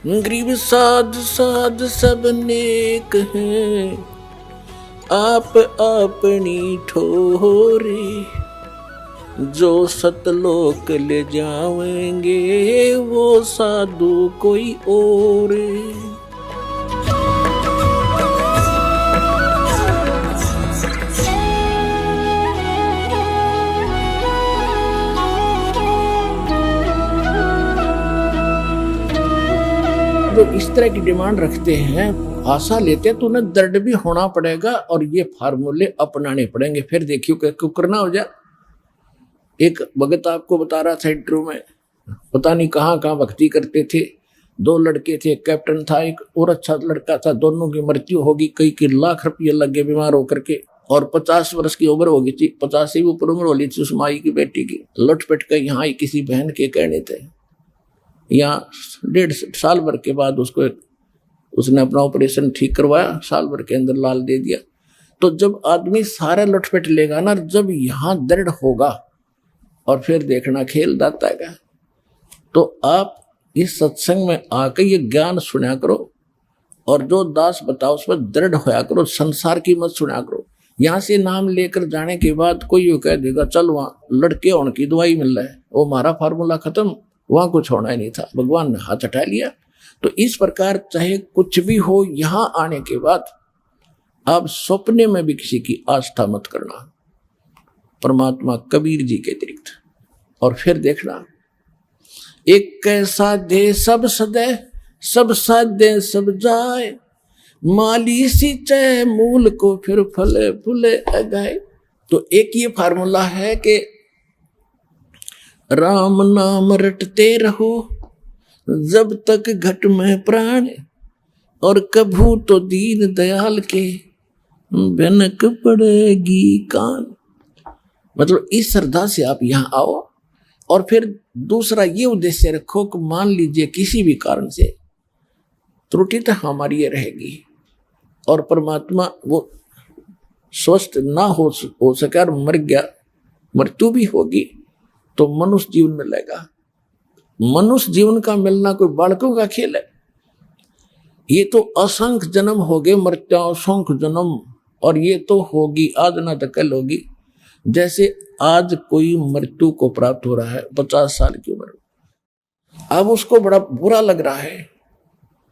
गरीब साध साध सब नेक हैं, आप अपनी ठोरे, जो सतलोक ले जाएंगे वो साधु कोई और। जो इस तरह की डिमांड रखते हैं, आशा लेते हैं, तो उन्हें दर्द भी होना पड़ेगा और ये फार्मूले अपनाने पड़ेंगे। फिर देखियो कि करना हो जाए। एक भगत आपको बता रहा था इंटरव्यू में, पता नहीं कहाँ कहाँ भक्ति करते थे, 2 लड़के थे, कैप्टन था, एक और अच्छा लड़का था, दोनों की मृत्यु होगी, कई लाख रुपये लगे बीमार होकर के, और 50 वर्ष की उम्र हो गई थी, 50 से भी ऊपर उम्र होली थी उस माई की बेटी की। लौट-पट के यहाँ आई किसी बहन के कहने थे, यहाँ 1.5 साल भर के बाद उसने अपना ऑपरेशन ठीक करवाया, साल भर के अंदर लाल दे दिया। तो जब आदमी सारा लुटपट लेगा ना, जब यहाँ दर्द होगा और फिर देखना खेल दाता है। तो आप इस सत्संग में आकर ये ज्ञान सुना करो और जो दास बताओ उस पर दृढ़ होया करो, संसार की मत सुना करो। यहाँ से नाम लेकर जाने के बाद कोई ये कह देगा चल वहाँ लड़के होने की दवाई मिल रहा है, वो हमारा फार्मूला खत्म, वहां कुछ होना ही नहीं था, भगवान ने हाथ हटा लिया। तो इस प्रकार चाहे कुछ भी हो, यहां आने के बाद आप सपने में भी किसी की आस्था मत करना, परमात्मा कबीर जी के अतिरिक्त। और फिर देखना, एक कैसा दे सब सदे, सब साधे सब जाए, माली सिंचाए मूल को फिर फले फूले अगाए। तो एक ये फार्मूला है कि राम नाम रटते रहो जब तक घट में प्राण, और कभू तो दीन दयाल के भनक पड़ेगी कान। मतलब इस श्रद्धा से आप यहाँ आओ। और फिर दूसरा ये उद्देश्य रखो कि मान लीजिए किसी भी कारण से त्रुटि तो हमारी ये रहेगी और परमात्मा वो स्वस्थ ना हो सके और मर गया, मृत्यु भी होगी, तो मनुष्य जीवन मिलेगा। मनुष्य जीवन का मिलना कोई बालकों का खेल है। ये तो असंख्य जन्म हो गए, मृत्यु असंख्य जन्म, और ये तो होगी आज ना तो कल होगी। जैसे आज कोई मृत्यु को प्राप्त हो रहा है 50 साल की उम्र, अब उसको बड़ा बुरा लग रहा है,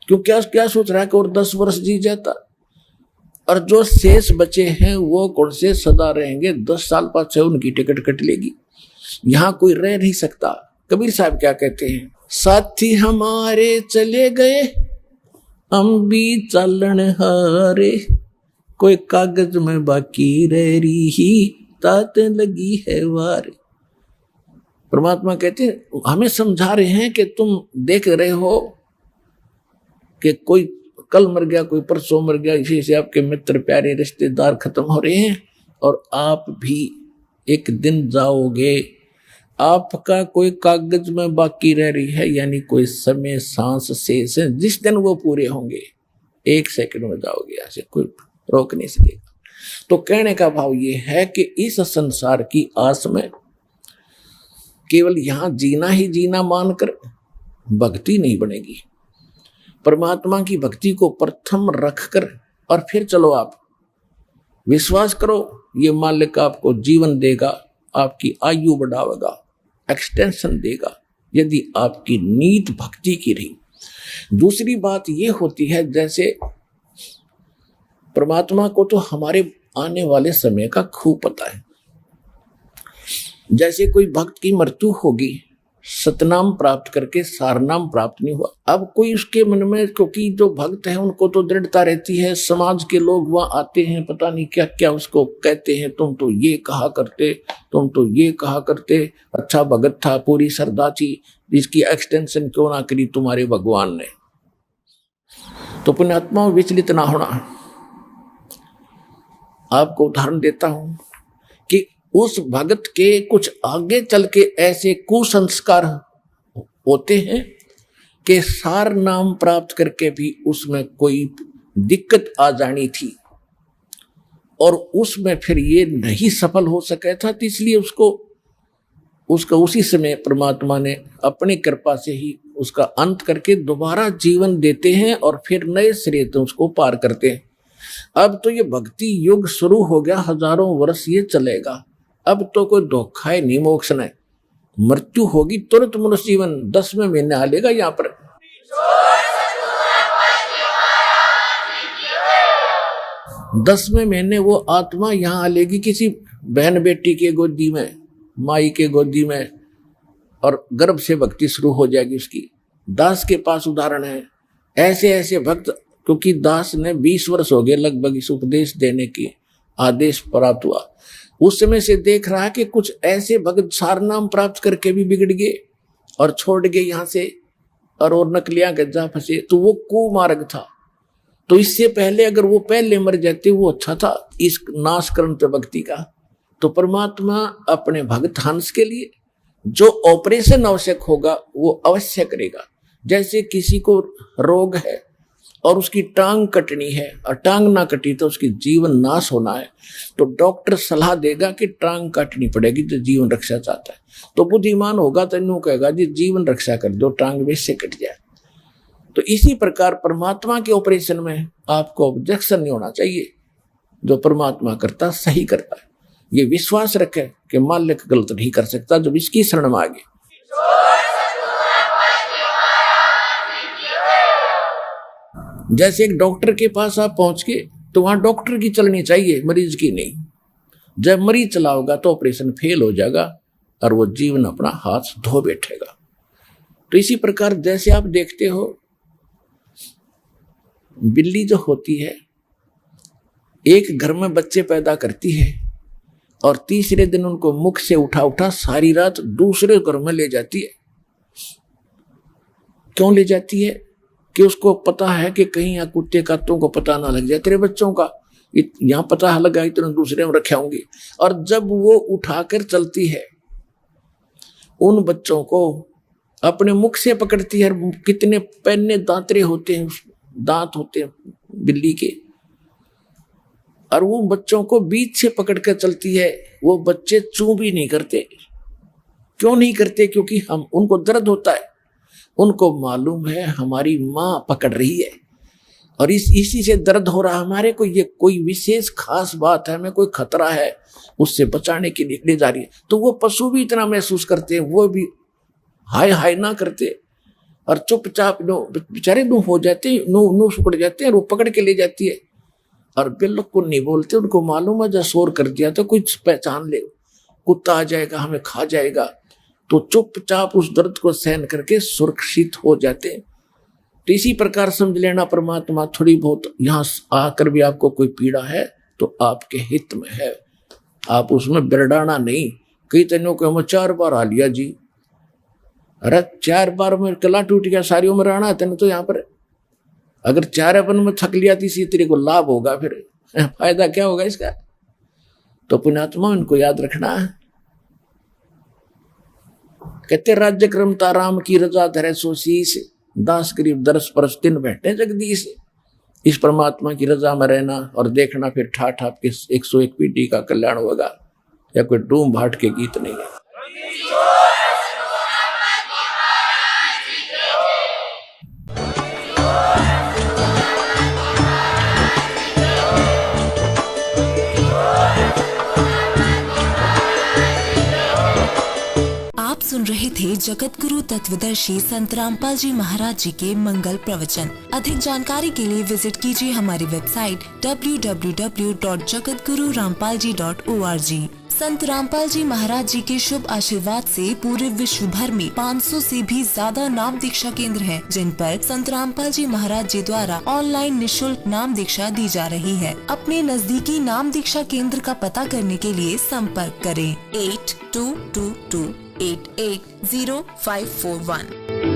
क्योंकि क्या सोच रहा है कि और 10 वर्ष जी जाता, और जो शेष बचे हैं वो कौन से सदा रहेंगे, 10 साल बाद से उनकी टिकट कट लेगी, यहाँ कोई रह नहीं सकता। कबीर साहब क्या कहते हैं, साथी हमारे चले गए हम भी चलन हारे, कोई कागज में बाकी रह रही तात लगी है वार। परमात्मा कहते हैं हमें समझा रहे हैं कि तुम देख रहे हो कि कोई कल मर गया, कोई परसों मर गया, इसी से आपके मित्र प्यारे रिश्तेदार खत्म हो रहे हैं, और आप भी एक दिन जाओगे। आपका कोई कागज में बाकी रह रही है, यानी कोई समय सांस शेष है, जिस दिन वो पूरे होंगे 1 सेकंड में जाओगे, ऐसे कोई रोक नहीं सकेगा। तो कहने का भाव ये है कि इस संसार की आस में केवल यहां जीना ही जीना मानकर भक्ति नहीं बनेगी। परमात्मा की भक्ति को प्रथम रखकर और फिर चलो आप विश्वास करो, ये मालिक आपको जीवन देगा, आपकी आयु बढ़ावेगा, एक्सटेंशन देगा, यदि आपकी नीत भक्ति की रही। दूसरी बात ये होती है, जैसे परमात्मा को तो हमारे आने वाले समय का खूब पता है। जैसे कोई भक्त की मृत्यु होगी, सतनाम प्राप्त करके सारनाम प्राप्त नहीं हुआ, अब कोई उसके मन में, क्योंकि जो भक्त है उनको तो दृढ़ता रहती है, समाज के लोग वहां आते हैं, पता नहीं क्या क्या उसको कहते हैं, तुम तो ये कहा करते, तुम तो ये कहा करते, अच्छा भगत था, पूरी श्रद्धा थी, इसकी एक्सटेंशन क्यों ना करी तुम्हारे भगवान ने। तो पुण्यात्मा विचलित ना होना। आपको उदाहरण देता हूं कि उस भगत के कुछ आगे चल के ऐसे कुसंस्कार होते हैं कि सार नाम प्राप्त करके भी उसमें कोई दिक्कत आ जानी थी और उसमें फिर ये नहीं सफल हो सका था, तो इसलिए उसको उसी समय परमात्मा ने अपनी कृपा से ही उसका अंत करके दोबारा जीवन देते हैं और फिर नए सिरे से उसको पार करते हैं। अब तो ये भक्ति युग शुरू हो गया, हजारों वर्ष ये चलेगा। अब तो कोई धोखा है नहीं, मोक्ष नहीं, मृत्यु होगी तुरंत मनुष्य जीवन 10वें महीने आ लेगा यहाँ पर। 10वें महीने वो आत्मा यहाँ आ लेगी किसी बहन बेटी के गोदी में, माई के गोदी में, और गर्भ से भक्ति शुरू हो जाएगी उसकी। दास के पास उदाहरण है, ऐसे ऐसे भक्त, क्योंकि दास ने 20 वर्ष हो गए लगभग इस उपदेश देने की आदेश प्राप्त हुआ, उस समय से देख रहा है कि कुछ ऐसे भक्त सार नाम प्राप्त करके भी बिगड़ गए और छोड़ गए यहाँ से, और नकलियां गज्जा फंसे। तो वो कुमार्ग था। तो इससे पहले अगर वो पहले मर जाते वो अच्छा था इस नाशकरण पे भक्ति का। तो परमात्मा अपने भक्त हंस के लिए जो ऑपरेशन आवश्यक होगा वो अवश्य करेगा। जैसे किसी को रोग है और उसकी टांग कटनी है और टांग ना कटी तो उसकी जीवन नाश होना है, तो डॉक्टर सलाह देगा कि टांग काटनी पड़ेगी जो जीवन रक्षा चाहता है। तो बुद्धिमान होगा तो यूं कहेगा जी जीवन रक्षा कर दो, टांग वैसे कट जाए। तो इसी प्रकार परमात्मा के ऑपरेशन में आपको ऑब्जेक्शन नहीं होना चाहिए। जो परमात्मा करता सही करता है, ये विश्वास रखे कि मालिक गलत नहीं कर सकता जब इसकी शरण में आ गए। जैसे एक डॉक्टर के पास आप पहुंच के तो वहां डॉक्टर की चलनी चाहिए, मरीज की नहीं। जब मरीज चला होगा तो ऑपरेशन फेल हो जाएगा और वो जीवन अपना हाथ धो बैठेगा। तो इसी प्रकार जैसे आप देखते हो बिल्ली जो होती है एक घर में बच्चे पैदा करती है और तीसरे दिन उनको मुख से उठा उठा सारी रात दूसरे घर में ले जाती है। क्यों ले जाती है? कि उसको पता है कि कहीं यहाँ कुत्ते कातों को पता ना लग जाए, तेरे बच्चों का यहाँ पता लगा इतने दूसरे में रखे होंगे। और जब वो उठाकर चलती है उन बच्चों को अपने मुख से पकड़ती है। कितने पैने दांतरे होते हैं, दांत होते हैं बिल्ली के, और वो बच्चों को बीच से पकड़ कर चलती है। वो बच्चे चू भी नहीं करते। क्यों नहीं करते? क्योंकि हम उनको दर्द होता है, उनको मालूम है हमारी माँ पकड़ रही है और इसी से दर्द हो रहा। हमारे को ये कोई विशेष खास बात है, हमें कोई खतरा है, उससे बचाने के लिए ले जा रही है। तो वो पशु भी इतना महसूस करते हैं, वो भी हाय हाय ना करते और चुपचाप बेचारे नो हो जाते हैं, नो सुकड़ जाते हैं, और वो पकड़ के ले जाती है और बिल्कुल नहीं बोलते। उनको मालूम है जब शोर कर दिया तो कुछ पहचान ले, कुत्ता आ जाएगा हमें खा जाएगा, तो चुपचाप उस दर्द को सहन करके सुरक्षित हो जाते हैं। तो इसी प्रकार समझ लेना परमात्मा थोड़ी बहुत यहाँ आकर भी आपको कोई पीड़ा है तो आपके हित में है, आप उसमें बिरडाना नहीं। कई तनों को हम 4 बार आ लिया जी, अरे 4 बार में कला टूट गया, सारी उम्र आना है तेने तो यहाँ पर। अगर 4 अपन में थक लिया तीसरी तेरे को लाभ होगा, फिर फायदा क्या होगा इसका? तो पुण्यात्मा इनको याद रखना है। कहते राज्य क्रमता राम की रजा धरे सो शीस, दास गरीब दरस परस तिन बैठे जगदीश। इस परमात्मा की रजा में रहना और देखना, फिर ठाठ आपके 101 पीढ़ी का कल्याण होगा, या कोई डूम भाट के गीत नहीं है। सुन रहे थे जगत गुरु तत्वदर्शी संत रामपाल जी महाराज जी के मंगल प्रवचन। अधिक जानकारी के लिए विजिट कीजिए हमारी वेबसाइट www.jagatgururampalji.org। संत रामपाल जी महाराज जी के शुभ आशीर्वाद से पूरे विश्व भर में 500 से भी ज्यादा नाम दीक्षा केंद्र हैं, जिन पर संत रामपाल जी महाराज जी द्वारा ऑनलाइन निःशुल्क नाम दीक्षा दी जा रही है। अपने नजदीकी नाम दीक्षा केंद्र का पता करने के लिए संपर्क करें 8222880541।